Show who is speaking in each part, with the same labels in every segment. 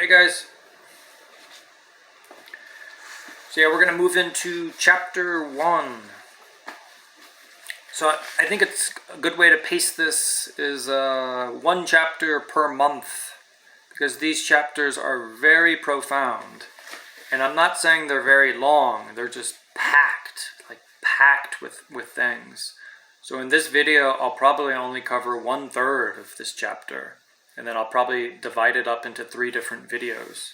Speaker 1: Hey guys. So yeah, we're going to move into chapter 1. So I think it's a good way to pace this is one chapter per month, because these chapters are very profound. And I'm not saying they're very long, they're just packed with things. So in this video, I'll probably only cover 1/3 of this chapter, and then I'll probably divide it up into 3 different videos.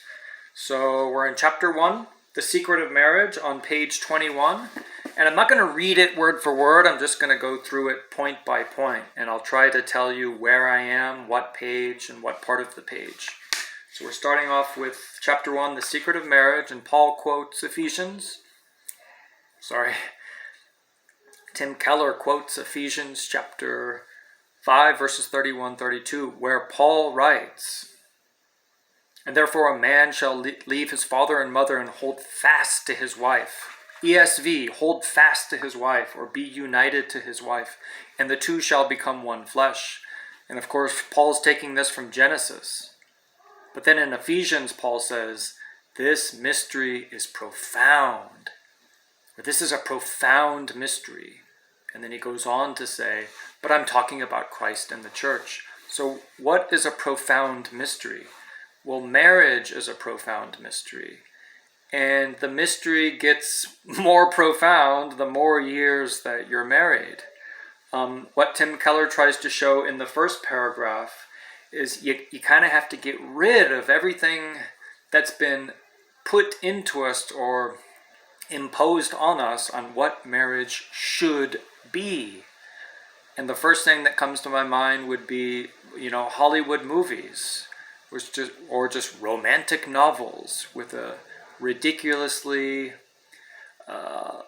Speaker 1: So we're in chapter 1, The Secret of Marriage, on page 21. And I'm not going to read it word for word, I'm just going to go through it point by point. And I'll try to tell you where I am, what page, and what part of the page. So we're starting off with chapter 1, The Secret of Marriage, and Paul quotes Tim Keller quotes Ephesians chapter 5, verses 31-32, where Paul writes, "And therefore a man shall leave his father and mother and hold fast to his wife." ESV, hold fast to his wife, or be united to his wife, and the two shall become one flesh. And of course, Paul's taking this from Genesis. But then in Ephesians, Paul says, this mystery is profound. Or this is a profound mystery. And then he goes on to say, but I'm talking about Christ and the church. So what is a profound mystery? Well, marriage is a profound mystery. And the mystery gets more profound the more years that you're married. What Tim Keller tries to show in the first paragraph is you kind of have to get rid of everything that's been put into us or imposed on us on what marriage should be. And the first thing that comes to my mind would be, Hollywood movies, or just romantic novels with a ridiculously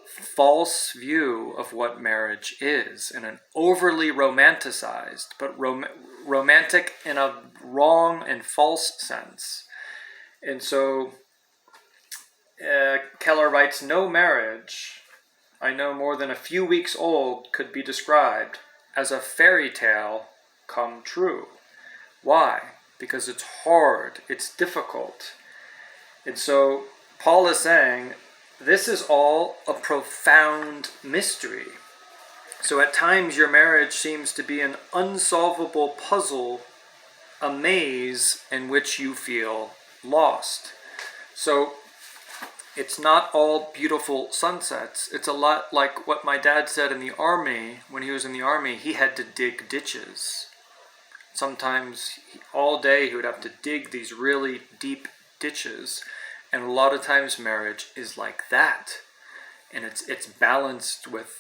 Speaker 1: false view of what marriage is, and an overly romanticized, but romantic in a wrong and false sense. And so Keller writes, no marriage I know more than a few weeks old could be described as a fairy tale come true. Why? Because it's hard, it's difficult. And so Paul is saying, this is all a profound mystery. So at times your marriage seems to be an unsolvable puzzle, a maze in which you feel lost. So it's not all beautiful sunsets. It's a lot like what my dad said in the army. When he was in the army, he had to dig ditches. Sometimes all day he would have to dig these really deep ditches. And a lot of times marriage is like that. And it's balanced with,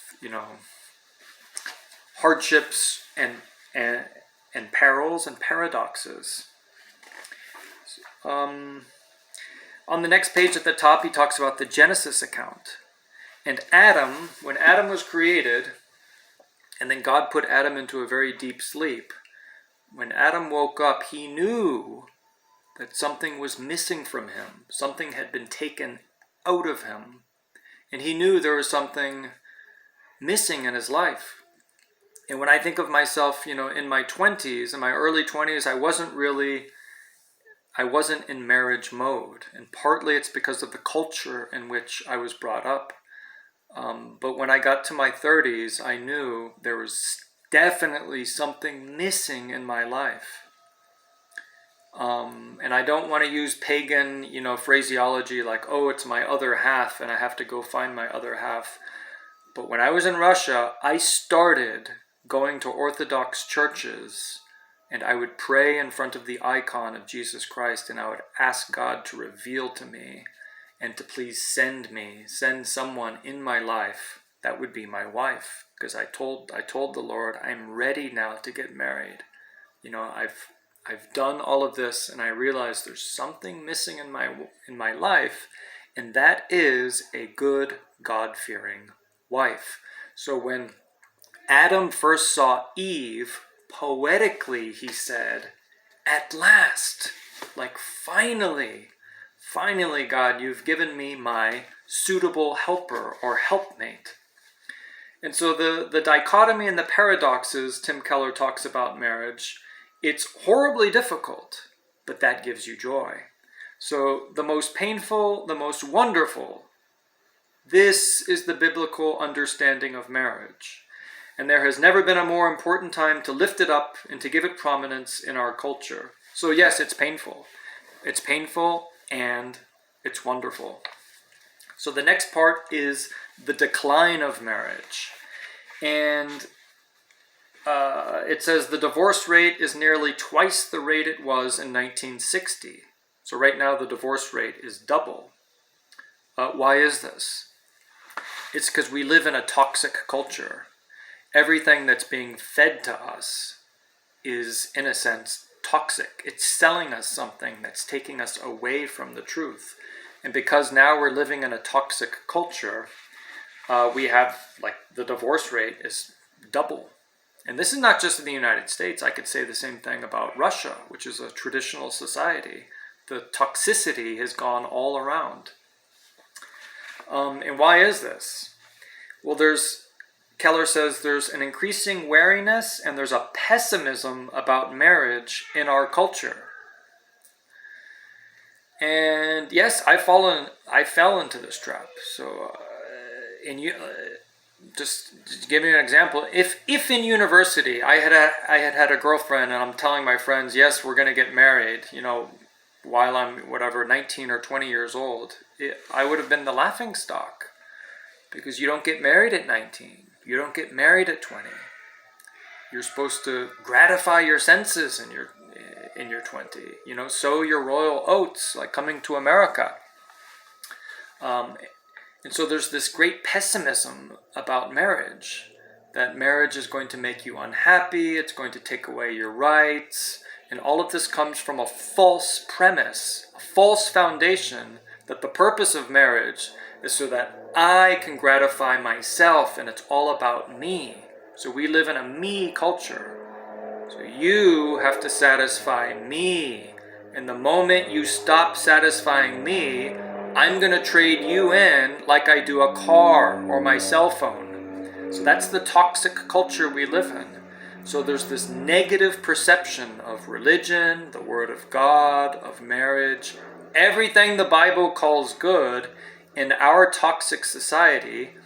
Speaker 1: hardships and perils and paradoxes. On the next page at the top, he talks about the Genesis account. And Adam, when Adam was created, and then God put Adam into a very deep sleep, when Adam woke up, he knew that something was missing from him. Something had been taken out of him. And he knew there was something missing in his life. And when I think of myself, in my 20s, in my early 20s, I wasn't in marriage mode. And partly it's because of the culture in which I was brought up. But when I got to my 30s, I knew there was definitely something missing in my life. And I don't want to use pagan, phraseology like, oh, it's my other half and I have to go find my other half. But when I was in Russia, I started going to Orthodox churches, and I would pray in front of the icon of Jesus Christ, and I would ask God to reveal to me and to please send someone in my life that would be my wife. Because I told the Lord, I'm ready now to get married. I've done all of this, and I realize there's something missing in my life, and that is a good, God-fearing wife. So when Adam first saw Eve, poetically he said, at last, like finally, God, you've given me my suitable helper or helpmate. And so the dichotomy and the paradoxes Tim Keller talks about marriage, it's horribly difficult, but that gives you joy. So the most painful, the most wonderful, this is the biblical understanding of marriage. And there has never been a more important time to lift it up and to give it prominence in our culture. So yes, it's painful. It's painful and it's wonderful. So the next part is the decline of marriage. And it says the divorce rate is nearly twice the rate it was in 1960. So right now the divorce rate is double. Why is this? It's because we live in a toxic culture. Everything that's being fed to us is, in a sense, toxic. It's selling us something that's taking us away from the truth. And because now we're living in a toxic culture, we have, like, the divorce rate is double. And this is not just in the United States. I could say the same thing about Russia, which is a traditional society. The toxicity has gone all around. And why is this? Well, Keller says there's an increasing wariness and there's a pessimism about marriage in our culture. And yes, I fell into this trap. So, just to give you an example, if in university I had a girlfriend and I'm telling my friends, yes, we're going to get married, while I'm 19 or 20 years old, I would have been the laughing stock, because you don't get married at 19. You don't get married at 20. You're supposed to gratify your senses in your 20. Sow your royal oats, like coming to America. And so there's this great pessimism about marriage, that marriage is going to make you unhappy, it's going to take away your rights, and all of this comes from a false premise, a false foundation, that the purpose of marriage is so that I can gratify myself, and it's all about me. So we live in a me culture. So you have to satisfy me. And the moment you stop satisfying me, I'm going to trade you in like I do a car or my cell phone. So that's the toxic culture we live in. So there's this negative perception of religion, the Word of God, of marriage, everything the Bible calls good, in our toxic society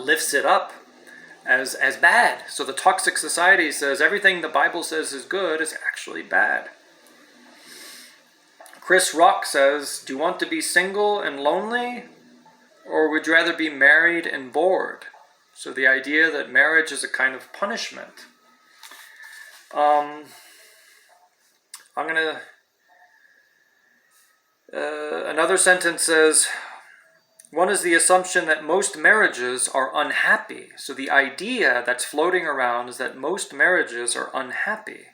Speaker 1: lifts it up as bad. So the toxic society says everything the Bible says is good is actually bad. Chris Rock says, do you want to be single and lonely, or would you rather be married and bored? So the idea that marriage is a kind of punishment. Another sentence says, one is the assumption that most marriages are unhappy. So the idea that's floating around is that most marriages are unhappy.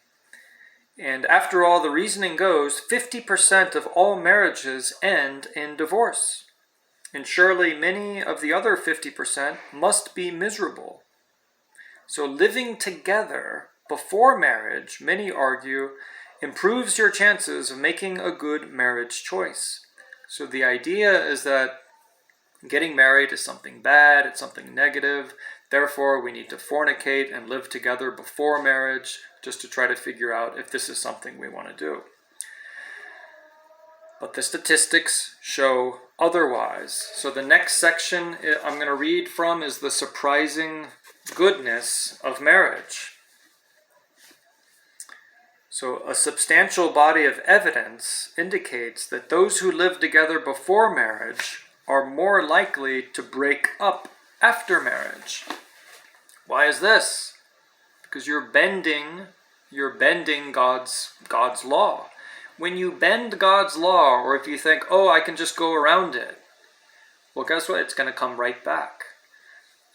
Speaker 1: And after all, the reasoning goes, 50% of all marriages end in divorce. And surely many of the other 50% must be miserable. So living together before marriage, many argue, improves your chances of making a good marriage choice. So the idea is that getting married is something bad, it's something negative, therefore we need to fornicate and live together before marriage just to try to figure out if this is something we want to do. But the statistics show otherwise. So the next section I'm going to read from is the surprising goodness of marriage. So a substantial body of evidence indicates that those who live together before marriage are more likely to break up after marriage. Why is this? Because you're bending God's law. When you bend God's law, or if you think, I can just go around it, well, guess what? It's going to come right back.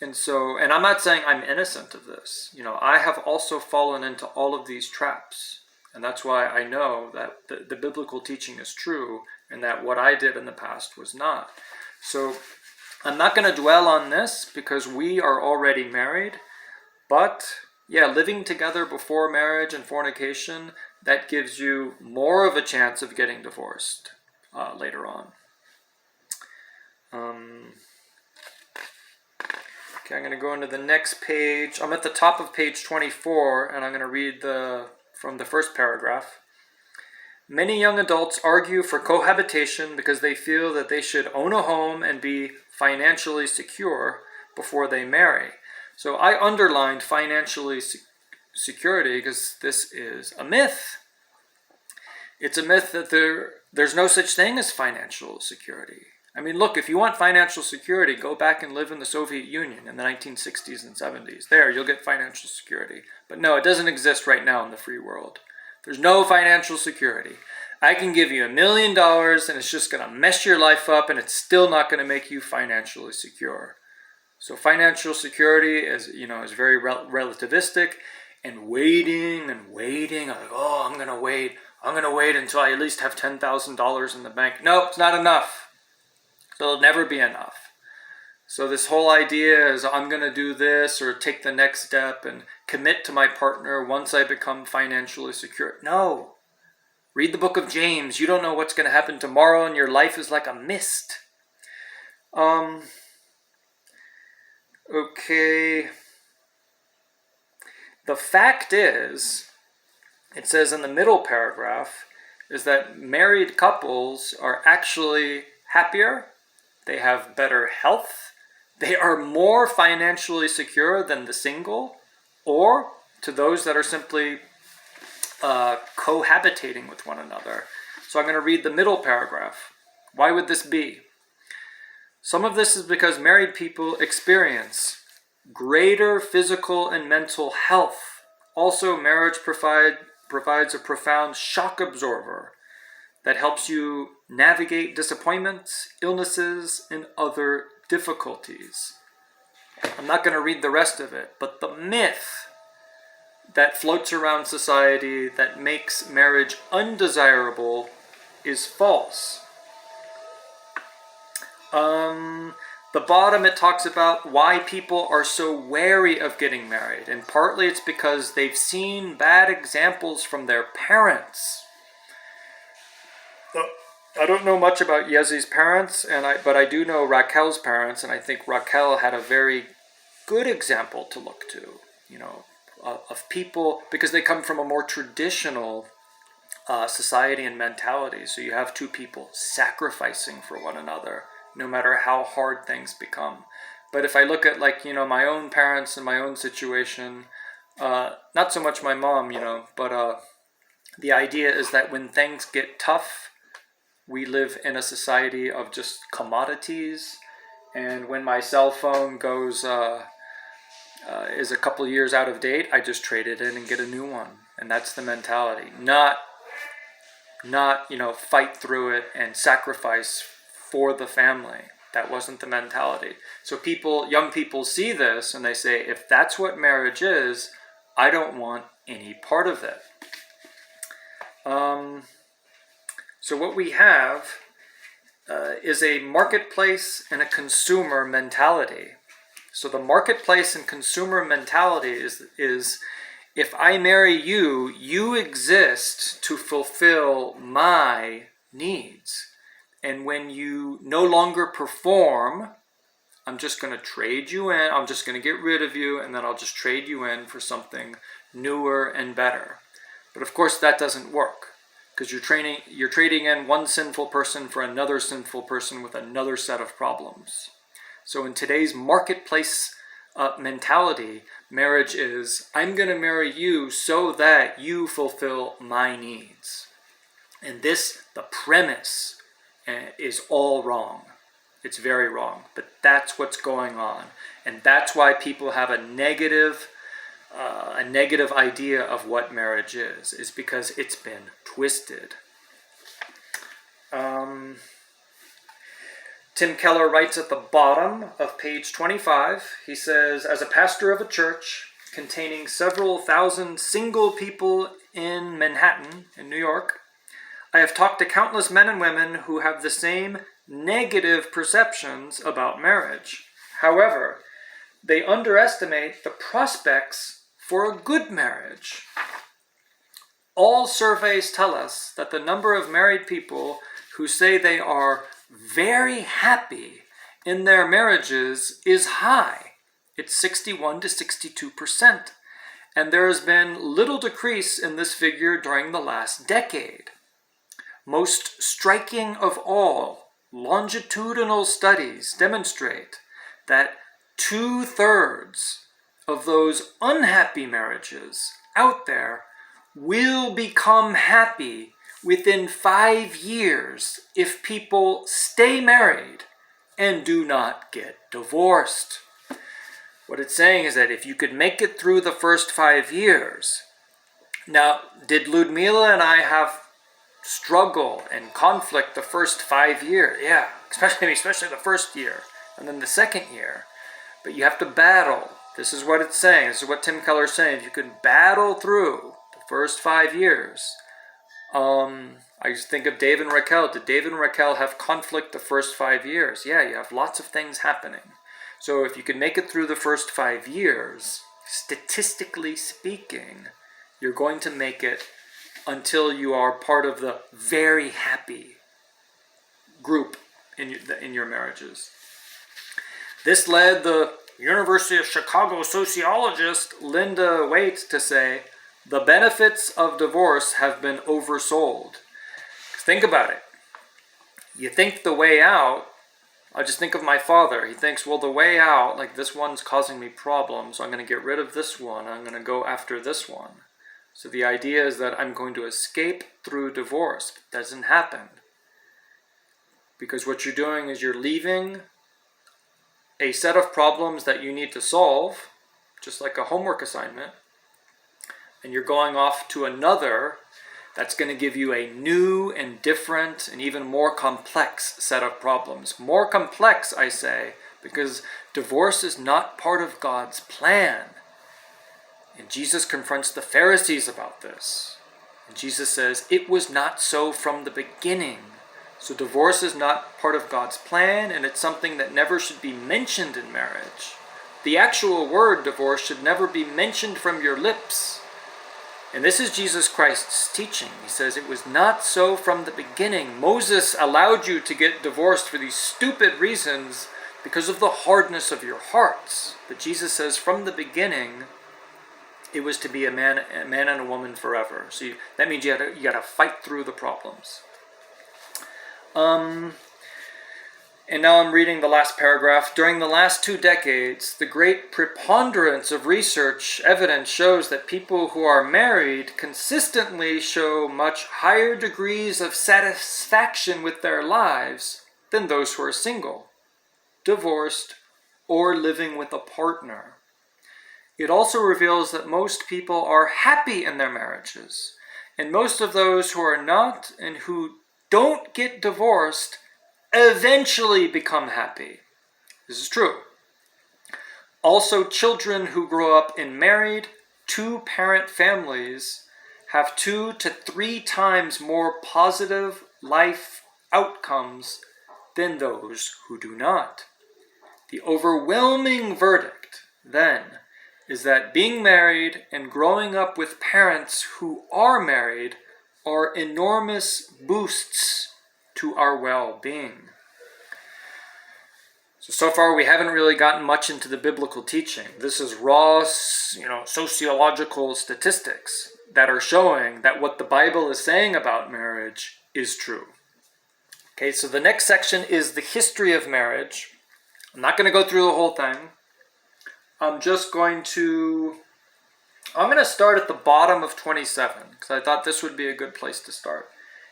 Speaker 1: And I'm not saying I'm innocent of this. I have also fallen into all of these traps. And that's why I know that the biblical teaching is true, and that what I did in the past was not. So I'm not going to dwell on this because we are already married. But living together before marriage and fornication, that gives you more of a chance of getting divorced later on. Okay, I'm going to go into the next page. I'm at the top of page 24, and I'm going to read from the first paragraph. Many young adults argue for cohabitation because they feel that they should own a home and be financially secure before they marry. So I underlined financially security because this is a myth. It's a myth that there's no such thing as financial security. I mean, look, if you want financial security, go back and live in the Soviet Union in the 1960s and 70s. There, you'll get financial security. But no, it doesn't exist right now in the free world. There's no financial security. I can give you $1 million and it's just going to mess your life up and it's still not going to make you financially secure. So financial security is very relativistic, and waiting. I'm like, oh, I'm going to wait until I at least have $10,000 in the bank. Nope, it's not enough. It'll never be enough. So this whole idea is I'm going to do this or take the next step and commit to my partner once I become financially secure. No. Read the book of James. You don't know what's going to happen tomorrow and your life is like a mist. Okay. The fact is, it says in the middle paragraph, is that married couples are actually happier. They have better health. They are more financially secure than the single, or to those that are simply cohabitating with one another. So I'm going to read the middle paragraph. Why would this be? Some of this is because married people experience greater physical and mental health. Also, marriage provides a profound shock absorber that helps you navigate disappointments, illnesses, and other difficulties. I'm not going to read the rest of it, but the myth that floats around society that makes marriage undesirable is false. The bottom, it talks about why people are so wary of getting married, and partly it's because they've seen bad examples from their parents. I don't know much about Yezi's parents, but I do know Raquel's parents, and I think Raquel had a very good example to look to, of people, because they come from a more traditional society and mentality. So you have two people sacrificing for one another, no matter how hard things become. But if I look at my own parents and my own situation, not so much my mom, but the idea is that when things get tough, we live in a society of just commodities. And when my cell phone goes, is a couple years out of date, I just trade it in and get a new one. And that's the mentality. Not fight through it and sacrifice for the family. That wasn't the mentality. So young people see this and they say, if that's what marriage is, I don't want any part of it. So what we have is a marketplace and a consumer mentality. So the marketplace and consumer mentality is if I marry you, you exist to fulfill my needs. And when you no longer perform, I'm just going to trade you in. I'm just going to get rid of you, and then I'll just trade you in for something newer and better. But of course, that doesn't work, because you're trading in one sinful person for another sinful person with another set of problems. So in today's marketplace mentality, marriage is, I'm going to marry you so that you fulfill my needs. And the premise is all wrong. It's very wrong, but that's what's going on. And that's why people have a negative idea of what marriage is because it's been twisted. Tim Keller writes at the bottom of page 25, he says, as a pastor of a church containing several thousand single people in Manhattan, in New York, I have talked to countless men and women who have the same negative perceptions about marriage. However, they underestimate the prospects for a good marriage. All surveys tell us that the number of married people who say they are very happy in their marriages is high. It's 61 to 62%. And there has been little decrease in this figure during the last decade. most striking of all, longitudinal studies demonstrate that 2/3 of those unhappy marriages out there will become happy within 5 years if people stay married and do not get divorced. What it's saying is that if you could make it through the first 5 years. Now, did Ludmila and I have struggle and conflict the first 5 years? Yeah, especially the first year and then the second year. But you have to battle. This is what it's saying. This is what Tim Keller is saying. If you can battle through the first 5 years. I just think of David and Raquel. Did David and Raquel have conflict the first 5 years? Yeah, you have lots of things happening. So if you can make it through the first 5 years, statistically speaking, you're going to make it until you are part of the very happy group in your marriages. This led the University of Chicago sociologist Linda Waite to say, the benefits of divorce have been oversold. Think about it. You think the way out, I just think of my father. He thinks, well, the way out, like this one's causing me problems, so I'm going to get rid of this one. I'm going to go after this one. So the idea is that I'm going to escape through divorce. It doesn't happen. Because what you're doing is you're leaving a set of problems that you need to solve, just like a homework assignment, and you're going off to another that's going to give you a new and different and even more complex set of problems. More complex, I say, because divorce is not part of God's plan. And Jesus confronts the Pharisees about this. And Jesus says, it was not so from the beginning. So divorce is not part of God's plan, and it's something that never should be mentioned in marriage. The actual word divorce should never be mentioned from your lips. And this is Jesus Christ's teaching. He says, it was not so from the beginning. Moses allowed you to get divorced for these stupid reasons because of the hardness of your hearts. But Jesus says, from the beginning, it was to be a man and a woman forever. So that means you got to fight through the problems. And now I'm reading the last paragraph. During the last 2 decades, the great preponderance of research evidence shows that people who are married consistently show much higher degrees of satisfaction with their lives than those who are single, divorced, or living with a partner. It also reveals that most people are happy in their marriages, and most of those who are not and who don't get divorced eventually become happy. This is true. Also, children who grow up in married, 2-parent families have 2 to 3 times more positive life outcomes than those who do not. The overwhelming verdict, then, is that being married and growing up with parents who are married are enormous boosts to our well-being. So far we haven't really gotten much into the biblical teaching. This is raw, sociological statistics that are showing that what the Bible is saying about marriage is true. Okay, so the next section is the history of marriage. I'm not going to go through the whole thing. I'm going to start at the bottom of 27, because I thought this would be a good place to start.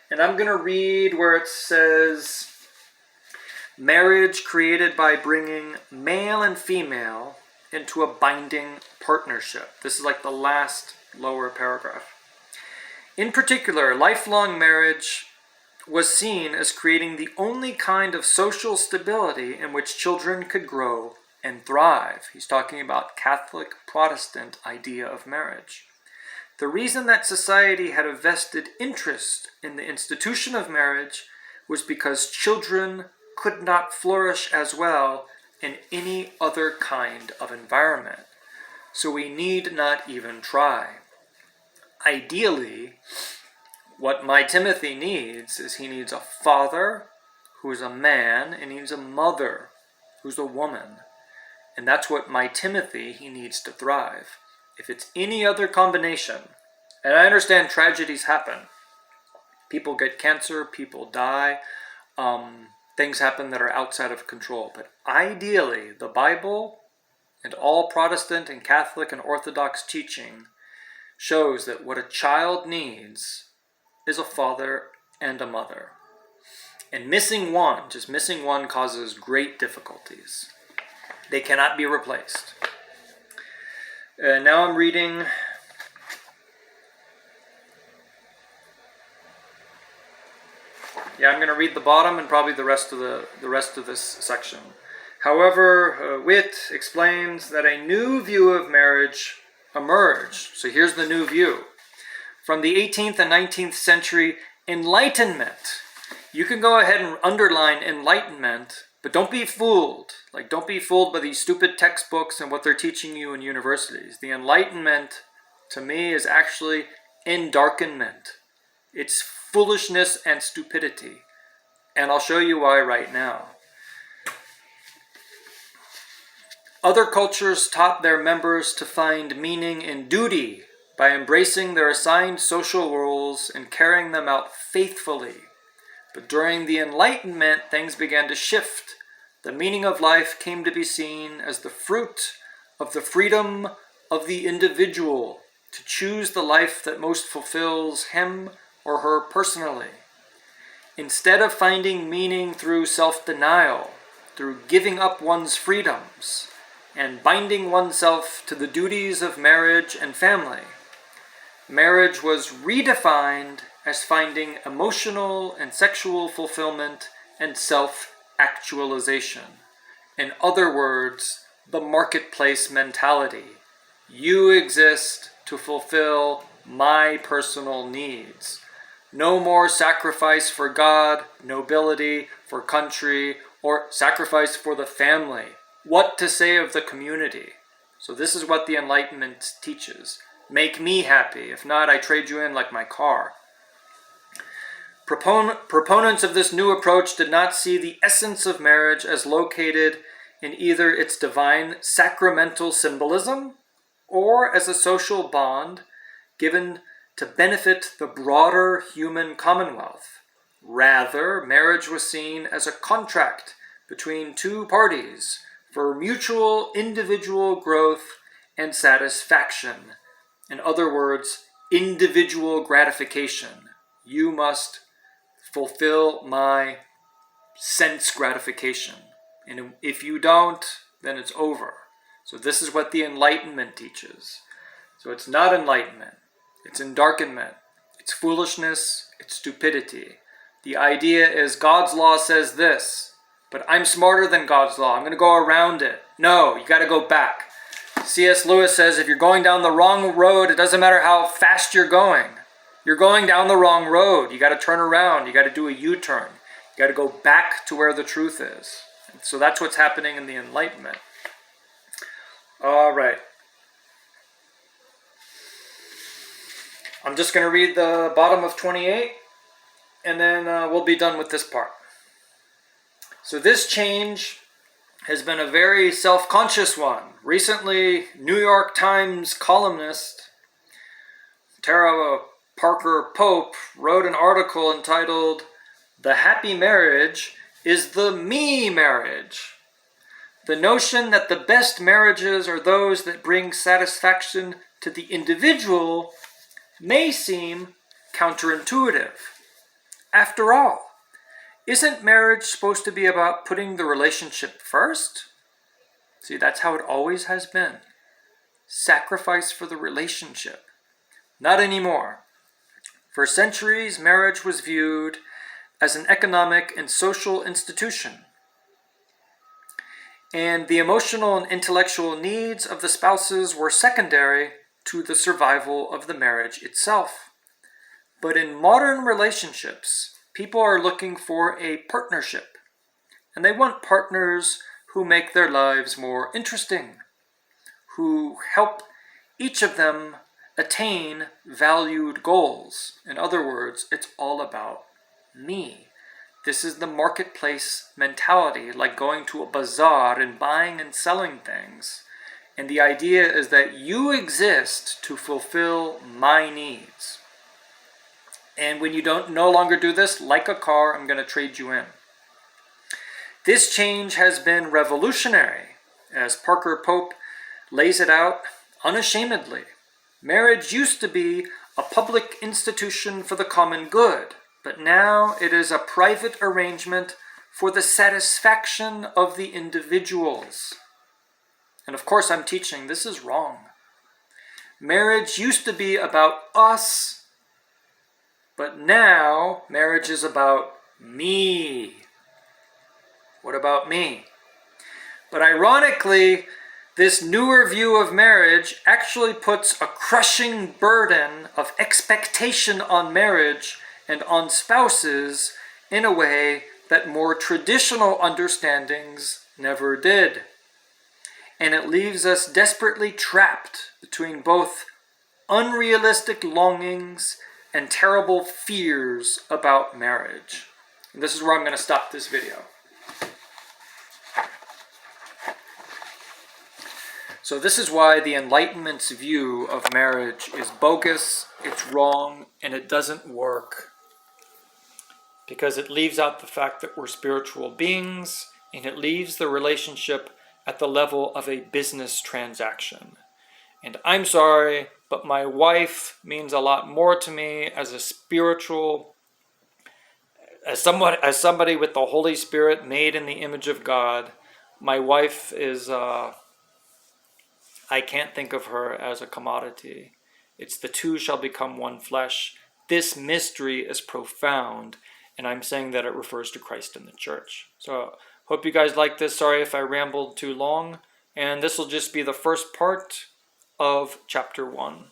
Speaker 1: And I'm going to read where it says, marriage created by bringing male and female into a binding partnership. This is like the last lower paragraph. In particular, lifelong marriage was seen as creating the only kind of social stability in which children could grow and thrive. He's talking about Catholic Protestant idea of marriage. The reason that society had a vested interest in the institution of marriage was because children could not flourish as well in any other kind of environment. So we need not even try. Ideally, what my Timothy needs is he needs a father who is a man, and he needs a mother who's a woman. And that's what my Timothy, he needs to thrive. If it's any other combination, and I understand tragedies happen, People get cancer, people die, things happen that are outside of control. But ideally, the Bible and all Protestant and Catholic and Orthodox teaching shows that what a child needs is a father and a mother. And just missing one causes great difficulties. They cannot be replaced. Now I'm reading I'm going to read the bottom and probably the rest of this section. However, Waite explains that a new view of marriage emerged. So here's the new view. From the 18th and 19th century Enlightenment. You can go ahead and underline Enlightenment, but don't be fooled. Don't be fooled by these stupid textbooks and what they're teaching you in universities. The Enlightenment, to me, is actually endarkenment. It's foolishness and stupidity. And I'll show you why right now. Other cultures taught their members to find meaning in duty by embracing their assigned social roles and carrying them out faithfully. But during the Enlightenment, things began to shift. The meaning of life came to be seen as the fruit of the freedom of the individual to choose the life that most fulfills him or her personally. Instead of finding meaning through self-denial, through giving up one's freedoms, and binding oneself to the duties of marriage and family, marriage was redefined as finding emotional and sexual fulfillment and self-actualization. In other words, the marketplace mentality. You exist to fulfill my personal needs. No more sacrifice for God, nobility, for country, or sacrifice for the family. What to say of the community? So this is what the Enlightenment teaches. Make me happy. If not, I trade you in like my car. Proponents of this new approach did not see the essence of marriage as located in either its divine sacramental symbolism or as a social bond given to benefit the broader human commonwealth. Rather, marriage was seen as a contract between two parties for mutual individual growth and satisfaction. In other words, individual gratification. You must fulfill my sense gratification. And if you don't, then it's over. So this is what the Enlightenment teaches. So it's not enlightenment. It's endarkenment. It's foolishness. It's stupidity. The idea is God's law says this, but I'm smarter than God's law. I'm going to go around it. No, you got to go back. C.S. Lewis says if you're going down the wrong road, it doesn't matter how fast you're going. You're going down the wrong road. You got to turn around. You got to do a U-turn. You got to go back to where the truth is. And so that's what's happening in the Enlightenment. All right. I'm just going to read the bottom of 28, and then we'll be done with this part. So this change has been a very self-conscious one. Recently, New York Times columnist Tara Parker Pope wrote an article entitled, "The Happy Marriage is the Me Marriage." The notion that the best marriages are those that bring satisfaction to the individual may seem counterintuitive. After all, isn't marriage supposed to be about putting the relationship first? See, that's how it always has been. Sacrifice for the relationship. Not anymore. For centuries, marriage was viewed as an economic and social institution, and the emotional and intellectual needs of the spouses were secondary to the survival of the marriage itself. But in modern relationships, people are looking for a partnership, and they want partners who make their lives more interesting, who help each of them attain valued goals. In other words, it's all about me. This is the marketplace mentality, like going to a bazaar and buying and selling things. And the idea is that you exist to fulfill my needs. And when you no longer do this, like a car, I'm going to trade you in. This change has been revolutionary, as Parker Pope lays it out unashamedly. Marriage used to be a public institution for the common good, but now it is a private arrangement for the satisfaction of the individuals. And of course, I'm teaching this is wrong. Marriage used to be about us, but now marriage is about me. What about me? But ironically, this newer view of marriage actually puts a crushing burden of expectation on marriage and on spouses in a way that more traditional understandings never did. And it leaves us desperately trapped between both unrealistic longings and terrible fears about marriage. And this is where I'm going to stop this video. So this is why the Enlightenment's view of marriage is bogus, it's wrong, and it doesn't work. Because it leaves out the fact that we're spiritual beings, and it leaves the relationship at the level of a business transaction. And I'm sorry, but my wife means a lot more to me as a spiritual, as somebody with the Holy Spirit made in the image of God. My wife is, I can't think of her as a commodity. It's the two shall become one flesh. This mystery is profound, and I'm saying that it refers to Christ and the church. So hope you guys like this. Sorry if I rambled too long. And this will just be the first part of chapter 1.